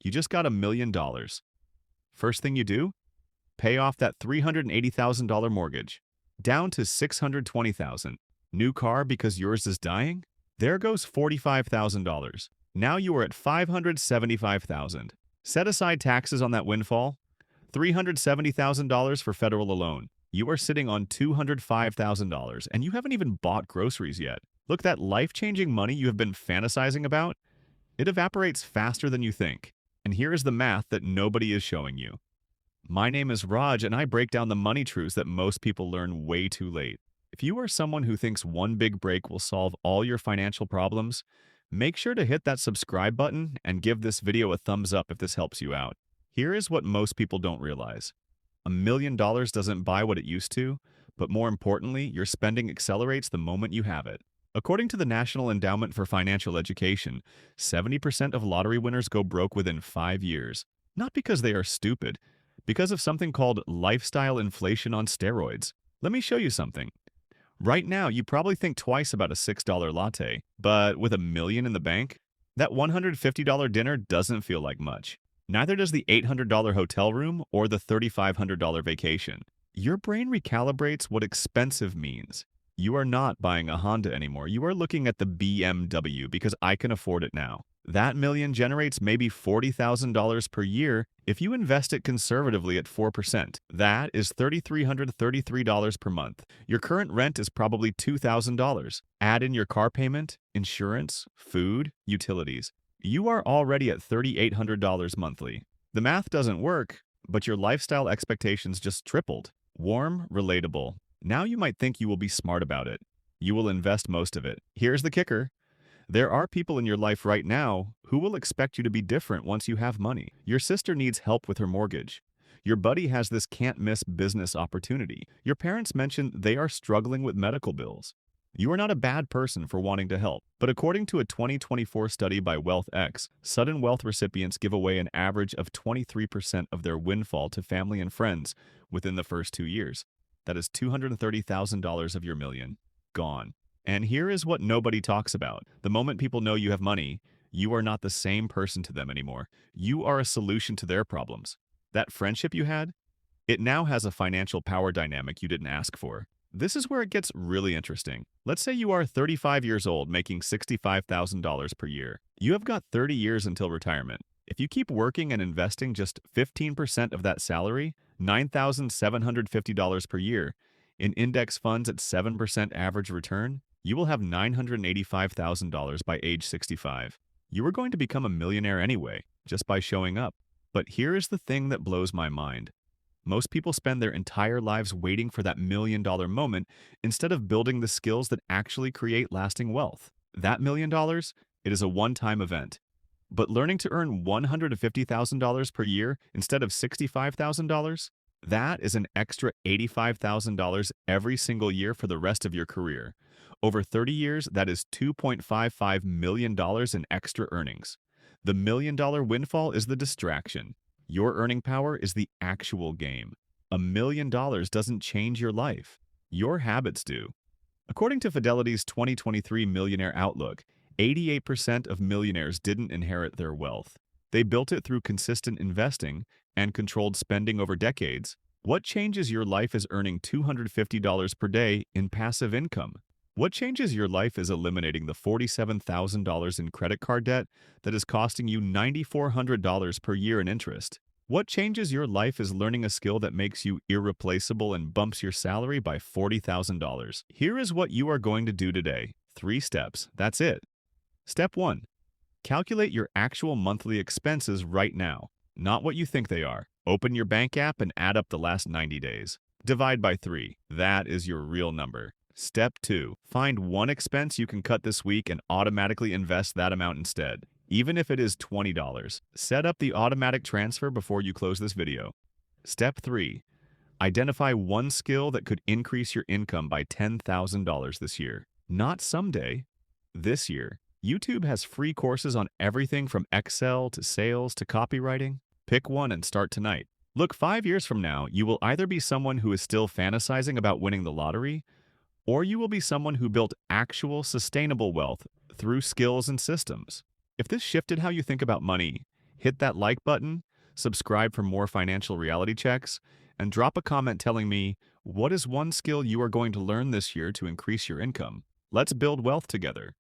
You just got $1 million. First thing you do? Pay off that $380,000 mortgage. Down to $620,000. New car because yours is dying? There goes $45,000. Now you are at $575,000. Set aside taxes on that windfall. $370,000 for federal alone. You are sitting on $205,000 and you haven't even bought groceries yet. Look, that life-changing money you have been fantasizing about, it evaporates faster than you think. And here is the math that nobody is showing you. My name is Raj, and I break down the money truths that most people learn way too late. If you are someone who thinks one big break will solve all your financial problems, make sure to hit that subscribe button and give this video a thumbs up if this helps you out. Here is what most people don't realize. $1 million doesn't buy what it used to, but more importantly, your spending accelerates the moment you have it. According to the National Endowment for Financial Education, 70% of lottery winners go broke within 5 years. Not because they are stupid, because of something called lifestyle inflation on steroids. Let me show you something. Right now, you probably think twice about a $6 latte, but with $1 million in the bank, that $150 dinner doesn't feel like much. Neither does the $800 hotel room or the $3,500 vacation. Your brain recalibrates what expensive means. You are not buying a Honda anymore. You are looking at the BMW because I can afford it now. That million generates maybe $40,000 per year if you invest it conservatively at 4%. That is $3,333 per month. Your current rent is probably $2,000. Add in your car payment, insurance, food, utilities. You are already at $3,800 monthly. The math doesn't work, but your lifestyle expectations just tripled. Warm, relatable. Now you might think you will be smart about it. You will invest most of it. Here's the kicker. There are people in your life right now who will expect you to be different once you have money. Your sister needs help with her mortgage. Your buddy has this can't-miss business opportunity. Your parents mentioned they are struggling with medical bills. You are not a bad person for wanting to help, but according to a 2024 study by WealthX, sudden wealth recipients give away an average of 23% of their windfall to family and friends within the first 2 years. That is $230,000 of your million. Gone. And here is what nobody talks about. The moment people know you have money, you are not the same person to them anymore. You are a solution to their problems. That friendship you had, it now has a financial power dynamic you didn't ask for. This is where it gets really interesting. Let's say you are 35 years old making $65,000 per year. You have got 30 years until retirement. If you keep working and investing just 15% of that salary, $9,750 per year, in index funds at 7% average return, you will have $985,000 by age 65. You are going to become a millionaire anyway, just by showing up. But here is the thing that blows my mind. Most people spend their entire lives waiting for that $1 million moment instead of building the skills that actually create lasting wealth. That $1 million, it is a one-time event. But learning to earn $150,000 per year instead of $65,000, that is an extra $85,000 every single year for the rest of your career. Over 30 years, that is $2.55 million in extra earnings. The $1 million windfall is the distraction. Your earning power is the actual game. $1 million doesn't change your life. Your habits do. According to Fidelity's 2023 Millionaire Outlook, 88% of millionaires didn't inherit their wealth. They built it through consistent investing and controlled spending over decades. What changes your life is earning $250 per day in passive income. What changes your life is eliminating the $47,000 in credit card debt that is costing you $9,400 per year in interest. What changes your life is learning a skill that makes you irreplaceable and bumps your salary by $40,000. Here is what you are going to do today. 3 steps. That's it. Step 1. Calculate your actual monthly expenses right now, not what you think they are. Open your bank app and add up the last 90 days. Divide by 3. That is your real number. Step 2. Find one expense you can cut this week and automatically invest that amount instead, even if it is $20. Set up the automatic transfer before you close this video. Step 3. Identify one skill that could increase your income by $10,000 this year. Not someday, this year. YouTube has free courses on everything from Excel to sales to copywriting. Pick one and start tonight. Look, 5 years from now, you will either be someone who is still fantasizing about winning the lottery, or you will be someone who built actual sustainable wealth through skills and systems. If this shifted how you think about money, Hit that like button, subscribe for more financial reality checks, and drop a comment telling me what is one skill you are going to learn this year to increase your income. Let's build wealth together.